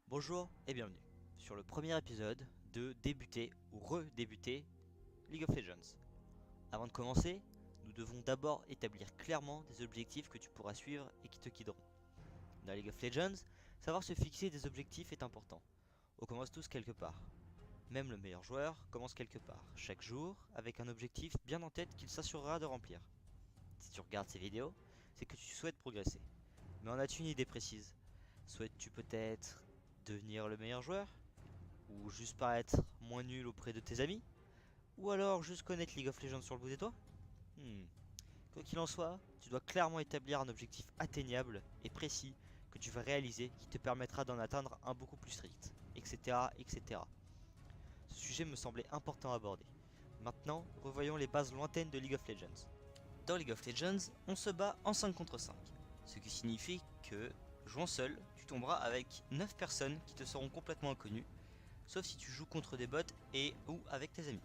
Bonjour et bienvenue sur le premier épisode de débuter ou redébuter League of Legends. Avant de commencer, nous devons d'abord établir clairement des objectifs que tu pourras suivre et qui te guideront. Dans League of Legends, savoir se fixer des objectifs est important. On commence tous quelque part. Même le meilleur joueur commence quelque part, chaque jour, avec un objectif bien en tête qu'il s'assurera de remplir. Si tu regardes ces vidéos, c'est que tu souhaites progresser. Mais en as-tu une idée précise? Souhaites-tu peut-être devenir le meilleur joueur? Ou juste paraître moins nul auprès de tes amis? Ou alors juste connaître League of Legends sur le bout des doigts? Hmm. Quoi qu'il en soit, tu dois clairement établir un objectif atteignable et précis que tu vas réaliser qui te permettra d'en atteindre un beaucoup plus strict, etc. etc. Ce sujet me semblait important à aborder. Maintenant, revoyons les bases lointaines de League of Legends. Dans League of Legends, on se bat en 5 contre 5, ce qui signifie que, jouant seul, tu tomberas avec 9 personnes qui te seront complètement inconnues, sauf si tu joues contre des bots et ou avec tes amis.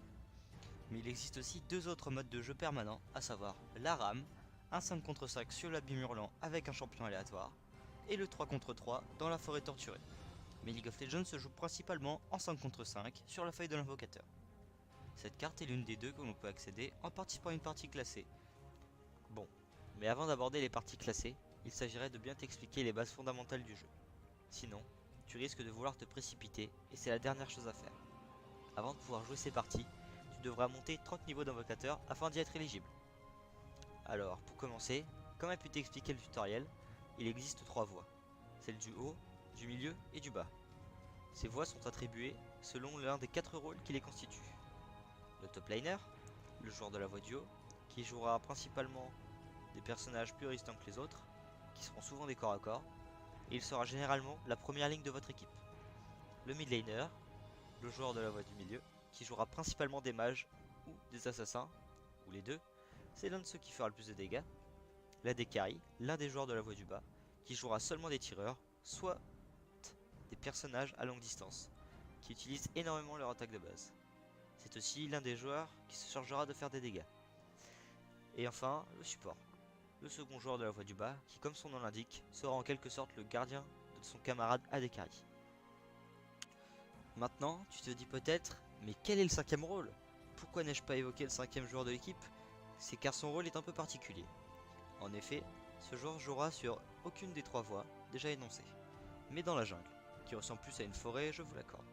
Mais il existe aussi deux autres modes de jeu permanents, à savoir la rame, un 5 contre 5 sur l'abîme hurlant avec un champion aléatoire, et le 3 contre 3 dans la forêt torturée. Mais League of Legends se joue principalement en 5 contre 5 sur la feuille de l'invocateur. Cette carte est l'une des deux que l'on peut accéder en participant à une partie classée. Bon, mais avant d'aborder les parties classées, il s'agirait de bien t'expliquer les bases fondamentales du jeu. Sinon, tu risques de vouloir te précipiter et c'est la dernière chose à faire. Avant de pouvoir jouer ces parties, tu devras monter 30 niveaux d'invocateur afin d'y être éligible. Alors, pour commencer, comme a pu t'expliquer le tutoriel, il existe 3 voies. Celle du haut, du milieu et du bas. Ces voies sont attribuées selon l'un des 4 rôles qui les constituent. Le top laner, le joueur de la voie du haut, qui jouera principalement des personnages plus résistants que les autres, qui seront souvent des corps à corps, et il sera généralement la première ligne de votre équipe. Le mid laner, le joueur de la voie du milieu, qui jouera principalement des mages ou des assassins, ou les deux, c'est l'un de ceux qui fera le plus de dégâts. L'AD carry, l'un des joueurs de la voie du bas, qui jouera seulement des tireurs, soit des personnages à longue distance, qui utilisent énormément leur attaque de base. C'est aussi l'un des joueurs qui se chargera de faire des dégâts. Et enfin, le support, le second joueur de la voie du bas, qui comme son nom l'indique, sera en quelque sorte le gardien de son camarade AD carry. Maintenant, tu te dis peut-être, mais quel est le cinquième rôle? Pourquoi n'ai-je pas évoqué le cinquième joueur de l'équipe? C'est car son rôle est un peu particulier. En effet, ce joueur jouera sur aucune des 3 voies déjà énoncées, mais dans la jungle, qui ressemble plus à une forêt, je vous l'accorde.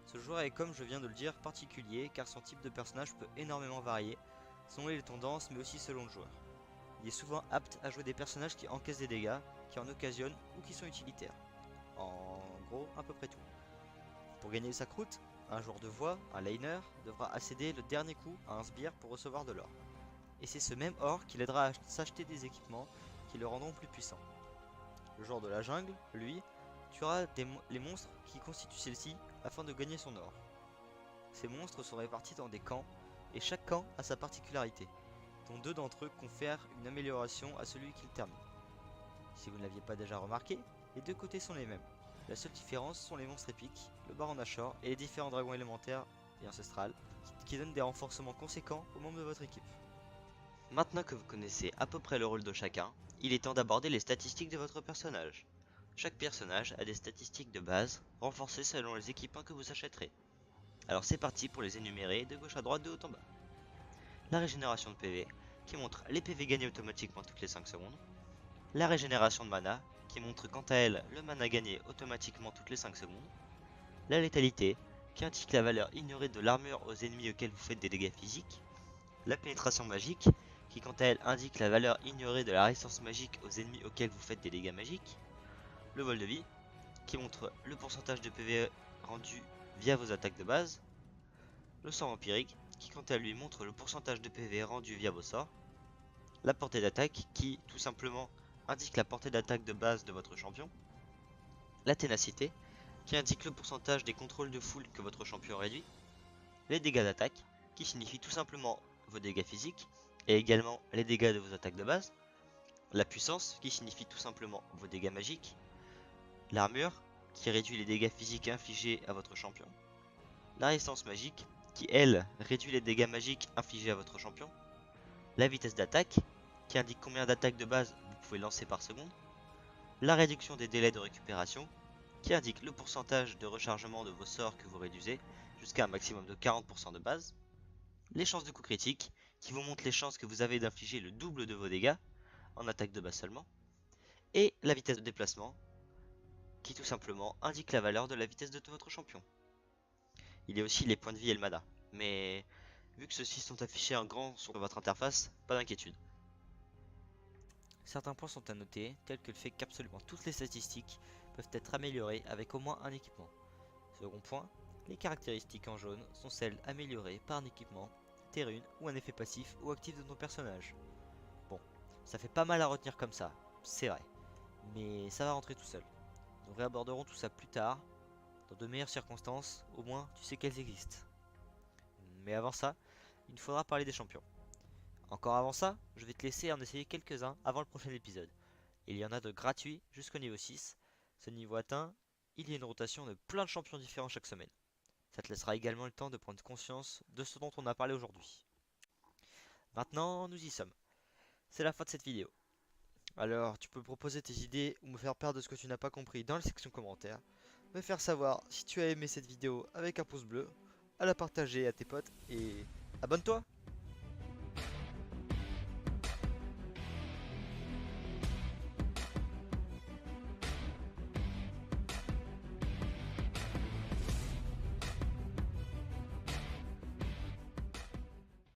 Ce joueur est, comme je viens de le dire, particulier car son type de personnage peut énormément varier, selon les tendances mais aussi selon le joueur. Il est souvent apte à jouer des personnages qui encaissent des dégâts, qui en occasionnent ou qui sont utilitaires. En gros, à peu près tout. Pour gagner sa croûte, un joueur de voie, un laner, devra accéder le dernier coup à un sbire pour recevoir de l'or. Et c'est ce même or qui l'aidera à s'acheter des équipements qui le rendront plus puissant. Le joueur de la jungle, lui, tuera les monstres qui constituent celle-ci afin de gagner son or. Ces monstres sont répartis dans des camps, et chaque camp a sa particularité, dont 2 d'entre eux confèrent une amélioration à celui qui le termine. Si vous ne l'aviez pas déjà remarqué, les 2 côtés sont les mêmes. La seule différence sont les monstres épiques, le baron Nashor et les différents dragons élémentaires et ancestrales qui donnent des renforcements conséquents aux membres de votre équipe. Maintenant que vous connaissez à peu près le rôle de chacun, il est temps d'aborder les statistiques de votre personnage. Chaque personnage a des statistiques de base, renforcées selon les équipements que vous achèterez. Alors c'est parti pour les énumérer de gauche à droite, de haut en bas. La régénération de PV, qui montre les PV gagnés automatiquement toutes les 5 secondes. La régénération de mana, qui montre quant à elle le mana gagné automatiquement toutes les 5 secondes. La létalité, qui indique la valeur ignorée de l'armure aux ennemis auxquels vous faites des dégâts physiques. La pénétration magique, qui quant à elle indique la valeur ignorée de la résistance magique aux ennemis auxquels vous faites des dégâts magiques. Le vol de vie, qui montre le pourcentage de PV rendu via vos attaques de base. Le sort empirique, qui quant à lui montre le pourcentage de PV rendu via vos sorts. La portée d'attaque, qui tout simplement indique la portée d'attaque de base de votre champion. La ténacité, qui indique le pourcentage des contrôles de foule que votre champion réduit. Les dégâts d'attaque, qui signifient tout simplement vos dégâts physiques, et également les dégâts de vos attaques de base. La puissance, qui signifie tout simplement vos dégâts magiques. L'armure, qui réduit les dégâts physiques infligés à votre champion. La résistance magique, qui elle réduit les dégâts magiques infligés à votre champion. La vitesse d'attaque, qui indique combien d'attaques de base vous pouvez lancer par seconde. La réduction des délais de récupération, qui indique le pourcentage de rechargement de vos sorts que vous réduisez jusqu'à un maximum de 40% de base, les chances de coup critique, qui vous montrent les chances que vous avez d'infliger le double de vos dégâts, en attaque de base seulement, et la vitesse de déplacement, qui tout simplement indique la valeur de la vitesse de votre champion. Il y a aussi les points de vie et le mana, mais vu que ceux-ci sont affichés en grand sur votre interface, pas d'inquiétude. Certains points sont à noter, tels que le fait qu'absolument toutes les statistiques peuvent être améliorées avec au moins un équipement. Second point, les caractéristiques en jaune sont celles améliorées par un équipement, tes runes ou un effet passif ou actif de ton personnage. Bon, ça fait pas mal à retenir comme ça, c'est vrai, mais ça va rentrer tout seul. Nous réaborderons tout ça plus tard, dans de meilleures circonstances, au moins tu sais qu'elles existent. Mais avant ça, il nous faudra parler des champions. Encore avant ça, je vais te laisser en essayer quelques-uns avant le prochain épisode. Il y en a de gratuits jusqu'au niveau 6. Ce niveau atteint, il y a une rotation de plein de champions différents chaque semaine. Ça te laissera également le temps de prendre conscience de ce dont on a parlé aujourd'hui. Maintenant, nous y sommes. C'est la fin de cette vidéo. Alors, tu peux proposer tes idées ou me faire part de ce que tu n'as pas compris dans la section commentaires. Me faire savoir si tu as aimé cette vidéo avec un pouce bleu, à la partager à tes potes et abonne-toi!